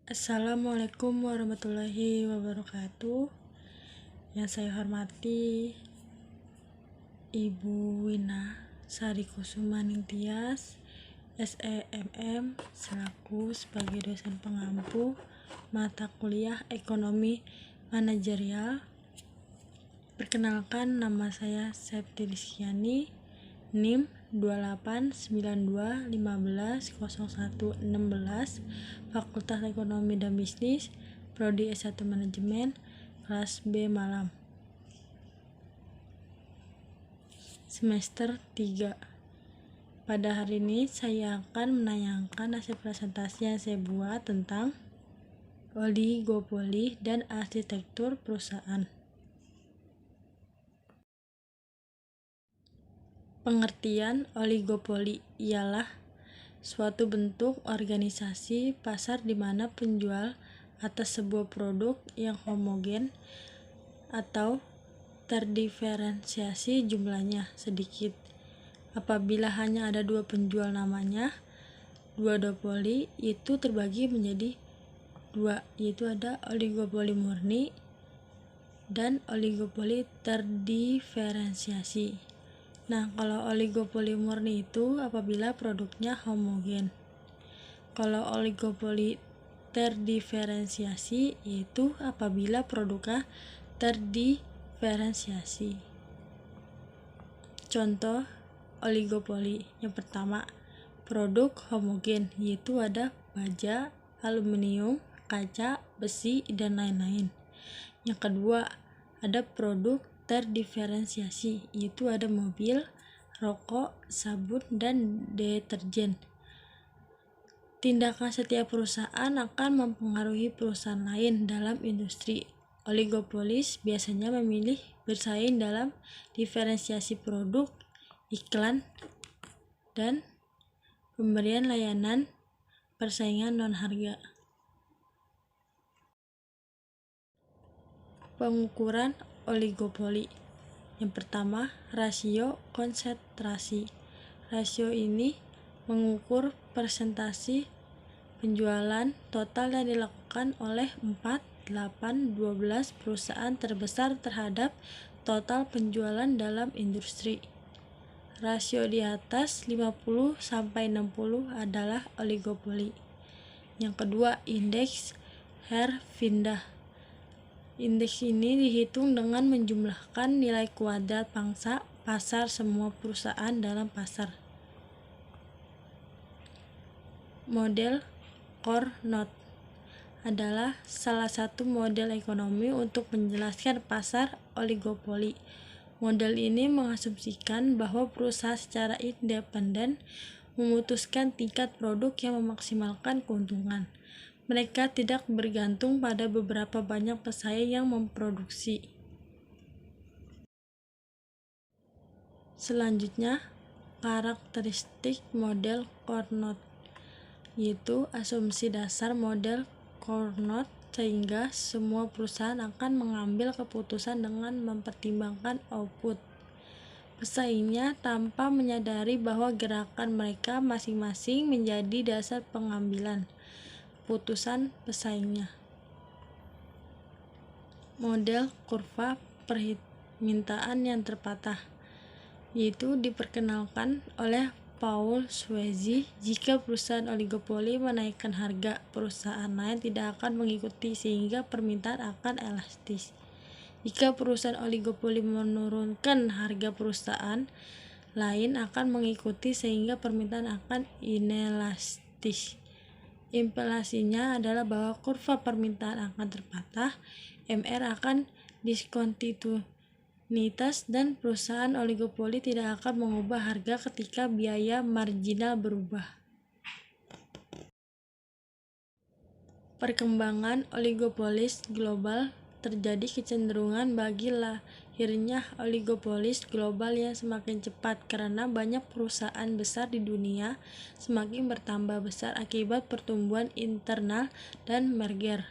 Assalamualaikum warahmatullahi wabarakatuh. Yang saya hormati Ibu Wina Sari Kusuma Ningtyas, SEMM, selaku sebagai dosen pengampu mata kuliah Ekonomi Manajerial. Perkenalkan, nama saya Septi Rizkyani, NIM 2892150116, Fakultas Ekonomi dan Bisnis, Prodi S1 Manajemen, kelas B Malam, semester 3. Pada hari ini saya akan menayangkan hasil presentasi yang saya buat tentang oligopoli dan arsitektur perusahaan. Pengertian oligopoli ialah suatu bentuk organisasi pasar di mana penjual atas sebuah produk yang homogen atau terdiferensiasi jumlahnya sedikit. Apabila hanya ada dua penjual namanya dua duopoli, itu terbagi menjadi dua, yaitu ada oligopoli murni dan oligopoli terdiferensiasi. Nah, kalau oligopoli murni itu apabila produknya homogen. Kalau oligopoli terdiferensiasi yaitu apabila produknya terdiferensiasi. Contoh oligopoli yang pertama, produk homogen, yaitu ada baja, aluminium, kaca, besi, dan lain-lain. Yang kedua, ada produk terdiferensiasi, yaitu ada mobil, rokok, sabun, dan deterjen. Tindakan setiap perusahaan akan mempengaruhi perusahaan lain dalam industri. Oligopolis biasanya memilih bersaing dalam diferensiasi produk, iklan, dan pemberian layanan persaingan non-harga. Pengukuran oligopoli. Yang pertama, rasio konsentrasi. Rasio ini mengukur persentase penjualan total yang dilakukan oleh 4, 8, 12 perusahaan terbesar terhadap total penjualan dalam industri. Rasio di atas 50-60 adalah oligopoli. Yang kedua, indeks Herfindah. Indeks ini dihitung dengan menjumlahkan nilai kuadrat pangsa pasar semua perusahaan dalam pasar. Model Carnot adalah salah satu model ekonomi untuk menjelaskan pasar oligopoli. Model ini mengasumsikan bahwa perusahaan secara independen memutuskan tingkat produk yang memaksimalkan keuntungan. Mereka tidak bergantung pada beberapa banyak pesaing yang memproduksi. Selanjutnya, karakteristik model Carnot, yaitu asumsi dasar model Carnot sehingga semua perusahaan akan mengambil keputusan dengan mempertimbangkan output pesaingnya tanpa menyadari bahwa gerakan mereka masing-masing menjadi dasar pengambilan keputusan pesaingnya. Model kurva permintaan yang terpatah, yaitu diperkenalkan oleh Paul Swayze. Jika perusahaan oligopoli menaikkan harga, perusahaan lain tidak akan mengikuti sehingga permintaan akan elastis. Jika perusahaan oligopoli menurunkan harga, perusahaan lain akan mengikuti sehingga permintaan akan inelastis. Implikasinya adalah bahwa kurva permintaan akan terpatah, MR akan diskontinuitas, dan perusahaan oligopoli tidak akan mengubah harga ketika biaya marginal berubah. Perkembangan oligopolis global. Terjadi kecenderungan bagi lahirnya oligopolis global yang semakin cepat karena banyak perusahaan besar di dunia semakin bertambah besar akibat pertumbuhan internal dan merger.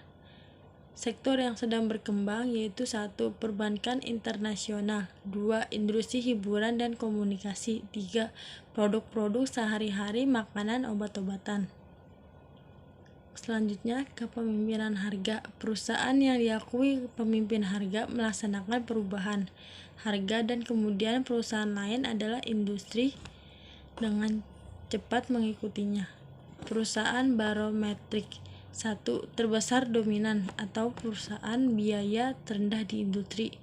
Sektor yang sedang berkembang yaitu 1. Perbankan internasional, 2. Industri hiburan dan komunikasi, 3. Produk-produk sehari-hari, makanan, obat-obatan. Selanjutnya, kepemimpinan harga. Perusahaan yang diakui pemimpin harga melaksanakan perubahan harga, dan kemudian perusahaan lain adalah industri dengan cepat mengikutinya. Perusahaan barometrik. 1. Terbesar dominan atau perusahaan biaya terendah di industri.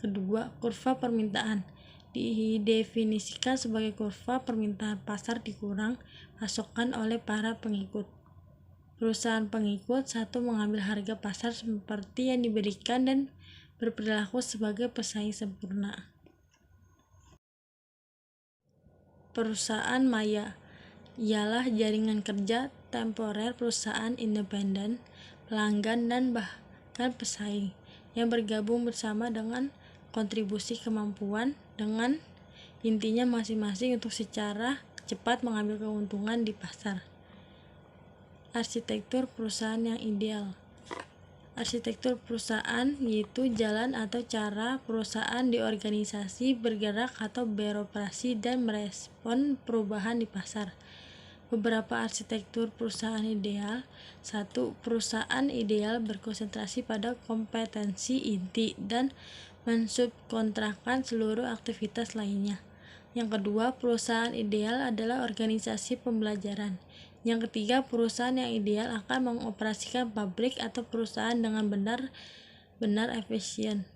Kedua, kurva permintaan. Didefinisikan sebagai kurva permintaan pasar dikurang pasokan oleh para pengikut. Perusahaan pengikut. 1. Mengambil harga pasar seperti yang diberikan dan berperilaku sebagai pesaing sempurna. Perusahaan maya ialah jaringan kerja temporer perusahaan independen, pelanggan, dan bahkan pesaing yang bergabung bersama dengan kontribusi kemampuan dengan intinya masing-masing untuk secara cepat mengambil keuntungan di pasar. Arsitektur perusahaan yang ideal. Arsitektur perusahaan yaitu jalan atau cara perusahaan diorganisasi, bergerak atau beroperasi dan merespon perubahan di pasar. Beberapa arsitektur perusahaan ideal. 1. Perusahaan ideal berkonsentrasi pada kompetensi inti dan mensubkontrakkan seluruh aktivitas lainnya. Yang kedua, perusahaan ideal adalah organisasi pembelajaran. Yang ketiga, perusahaan yang ideal akan mengoperasikan pabrik atau perusahaan dengan benar-benar efisien.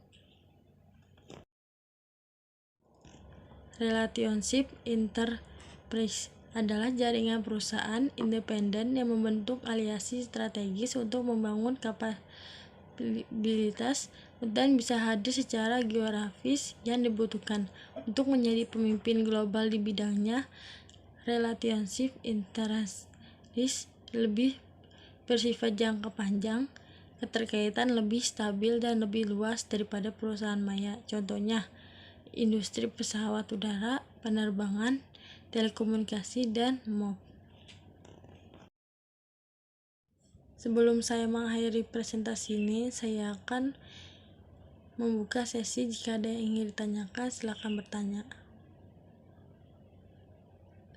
Relationship enterprise adalah jaringan perusahaan independen yang membentuk aliansi strategis untuk membangun kapabilitas dan bisa hadir secara geografis yang dibutuhkan untuk menjadi pemimpin global di bidangnya. Relationship enterprise lebih bersifat jangka panjang, keterkaitan lebih stabil dan lebih luas daripada perusahaan maya. Contohnya, industri pesawat udara, penerbangan, telekomunikasi, dan MOB. Sebelum saya mengakhiri presentasi ini, saya akan membuka sesi. Jika ada yang ingin ditanyakan, silakan bertanya.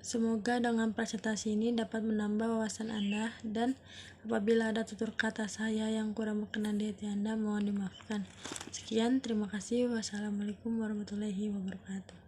Semoga dengan presentasi ini dapat menambah wawasan Anda, dan apabila ada tutur kata saya yang kurang berkenan di hati Anda, mohon dimaafkan. Sekian, terima kasih. Wassalamualaikum warahmatullahi wabarakatuh.